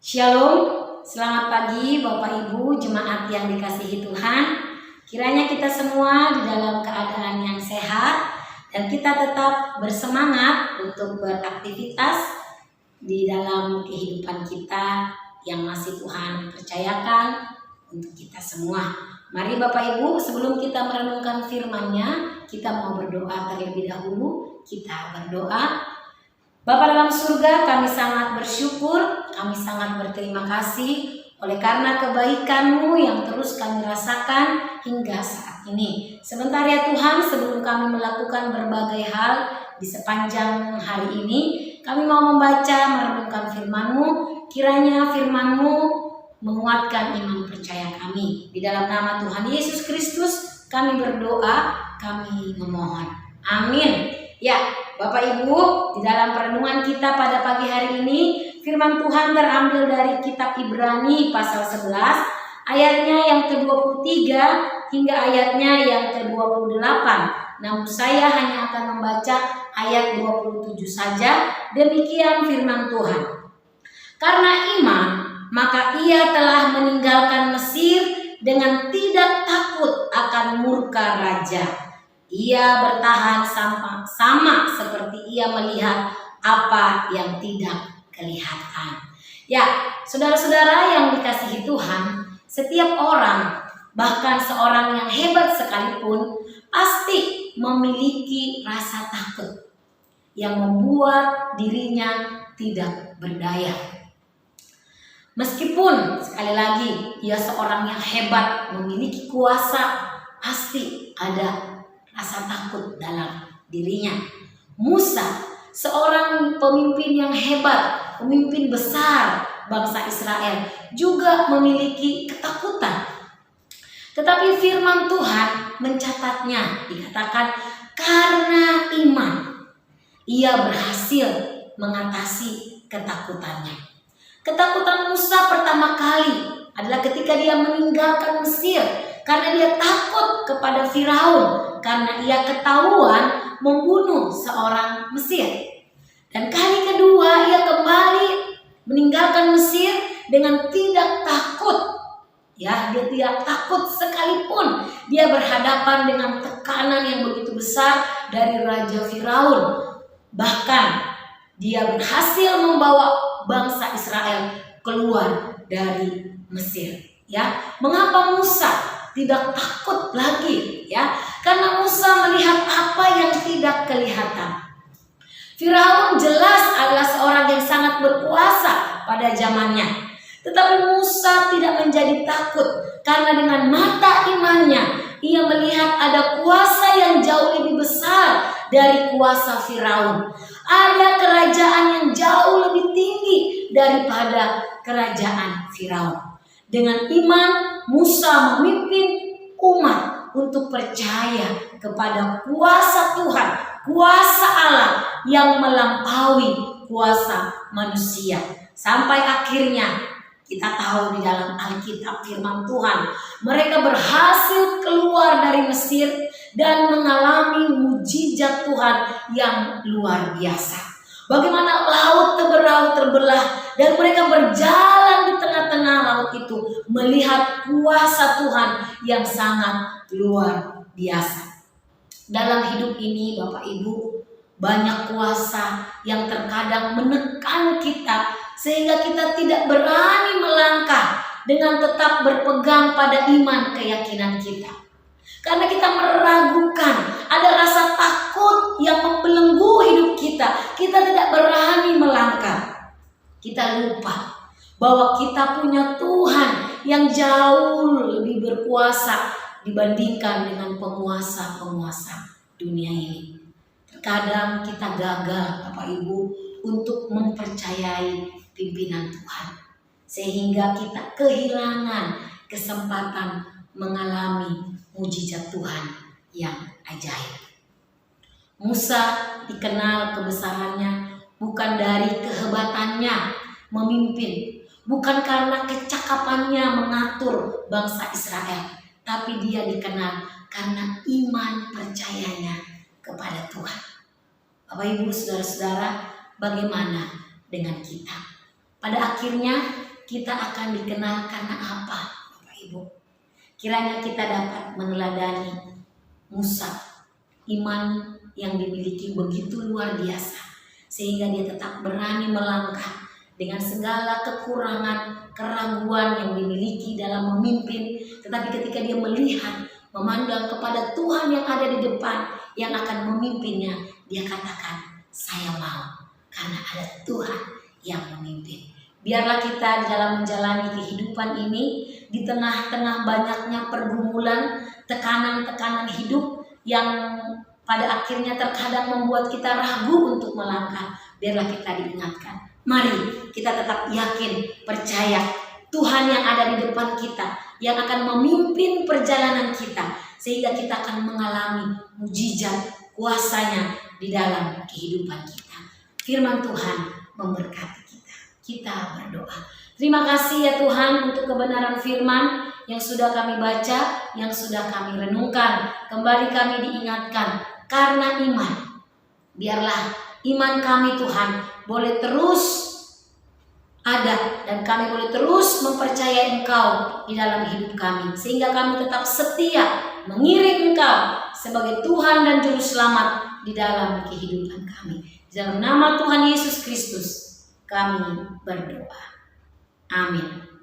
Shalom, selamat pagi Bapak Ibu jemaat yang dikasihi Tuhan. Kiranya kita semua di dalam keadaan yang sehat dan kita tetap bersemangat untuk beraktivitas di dalam kehidupan kita yang masih Tuhan percayakan untuk kita semua. Mari Bapak Ibu, sebelum kita merenungkan firman-Nya, kita mau berdoa terlebih dahulu. Kita berdoa. Bapa dalam surga, kami sangat bersyukur, kami sangat berterima kasih oleh karena kebaikan-Mu yang terus kami rasakan hingga saat ini. Sebentar ya Tuhan, sebelum kami melakukan berbagai hal di sepanjang hari ini, kami mau membaca, merenungkan firman-Mu. Kiranya firman-Mu menguatkan iman percaya kami. Di dalam nama Tuhan Yesus Kristus, kami berdoa, kami memohon. Amin. Ya, Bapak Ibu, di dalam perenungan kita pada pagi hari ini, firman Tuhan terambil dari kitab Ibrani pasal 11, ayatnya yang ke-23 hingga ayatnya yang ke-28. Namun saya hanya akan membaca ayat 27 saja. Demikian firman Tuhan. Karena iman, maka ia telah meninggalkan Mesir dengan tidak takut akan murka raja. Ia bertahan sama seperti ia melihat apa yang tidak kelihatan. Ya, saudara-saudara yang dikasihi Tuhan, setiap orang, bahkan seorang yang hebat sekalipun, pasti memiliki rasa takut yang membuat dirinya tidak berdaya. Meskipun sekali lagi ia seorang yang hebat, memiliki kuasa, pasti ada rasa takut dalam dirinya. Musa, seorang pemimpin yang hebat, pemimpin besar bangsa Israel, juga memiliki ketakutan. Tetapi firman Tuhan mencatatnya, dikatakan karena iman ia berhasil mengatasi ketakutannya. Ketakutan Musa pertama kali adalah ketika dia meninggalkan Mesir, karena dia takut kepada Firaun, karena ia ketahuan membunuh seorang Mesir. Dan kali kedua ia kembali meninggalkan Mesir dengan tidak takut. Ya, dia tidak takut sekalipun dia berhadapan dengan tekanan yang begitu besar dari Raja Firaun. Bahkan dia berhasil membawa bangsa Israel keluar dari Mesir. Ya, mengapa Musa tidak takut lagi? Ya, karena Musa melihat apa yang tidak kelihatan. Firaun jelas adalah seorang yang sangat berkuasa pada zamannya. Tetapi Musa tidak menjadi takut karena dengan mata imannya ia melihat ada kuasa yang jauh lebih besar dari kuasa Firaun. Ada kerajaan yang jauh lebih tinggi daripada kerajaan Firaun. Dengan iman Musa memimpin umat untuk percaya kepada kuasa Tuhan, kuasa Allah yang melampaui kuasa manusia. Sampai akhirnya kita tahu di dalam Alkitab firman Tuhan, mereka berhasil keluar dari Mesir dan mengalami mujizat Tuhan yang luar biasa. Bagaimana laut terbelah dan mereka berjalan di tengah-tengah laut itu melihat kuasa Tuhan yang sangat luar biasa. Dalam hidup ini Bapak Ibu, banyak kuasa yang terkadang menekan kita sehingga kita tidak berani melangkah dengan tetap berpegang pada iman keyakinan kita. Karena kita meragukan, ada rasa takut yang membelenggu hidup kita. Kita tidak berani melangkah. Kita lupa bahwa kita punya Tuhan yang jauh lebih berkuasa dibandingkan dengan penguasa-penguasa dunia ini. Terkadang kita gagal Bapak Ibu untuk mempercayai pimpinan Tuhan, sehingga kita kehilangan kesempatan mengalami mujizat Tuhan yang ajaib. Musa dikenal kebesarannya bukan dari kehebatannya memimpin, bukan karena kecakapannya mengatur bangsa Israel, tapi dia dikenal karena iman percayanya kepada Tuhan. Bapak Ibu saudara-saudara, bagaimana dengan kita? Pada akhirnya kita akan dikenal karena apa, Bapak Ibu? Kiranya kita dapat meneladani Musa, iman yang dimiliki begitu luar biasa, sehingga dia tetap berani melangkah dengan segala kekurangan, keraguan yang dimiliki dalam memimpin. Tetapi ketika dia melihat, memandang kepada Tuhan yang ada di depan, yang akan memimpinnya, dia katakan, saya mau, karena ada Tuhan yang memimpin. Biarlah kita dalam menjalani kehidupan ini, di tengah-tengah banyaknya pergumulan, tekanan-tekanan hidup yang pada akhirnya terkadang membuat kita ragu untuk melangkah, biarlah kita diingatkan. Mari kita tetap yakin, percaya Tuhan yang ada di depan kita, yang akan memimpin perjalanan kita, sehingga kita akan mengalami mujizat kuasanya di dalam kehidupan kita. Firman Tuhan memberkati kita. Kita berdoa. Terima kasih ya Tuhan untuk kebenaran firman yang sudah kami baca, yang sudah kami renungkan. Kembali kami diingatkan karena iman. Biarlah iman kami Tuhan boleh terus ada, dan kami boleh terus mempercayai Engkau di dalam hidup kami, sehingga kami tetap setia mengiring Engkau sebagai Tuhan dan Juru Selamat di dalam kehidupan kami. Di dalam nama Tuhan Yesus Kristus kami berdoa. Amin.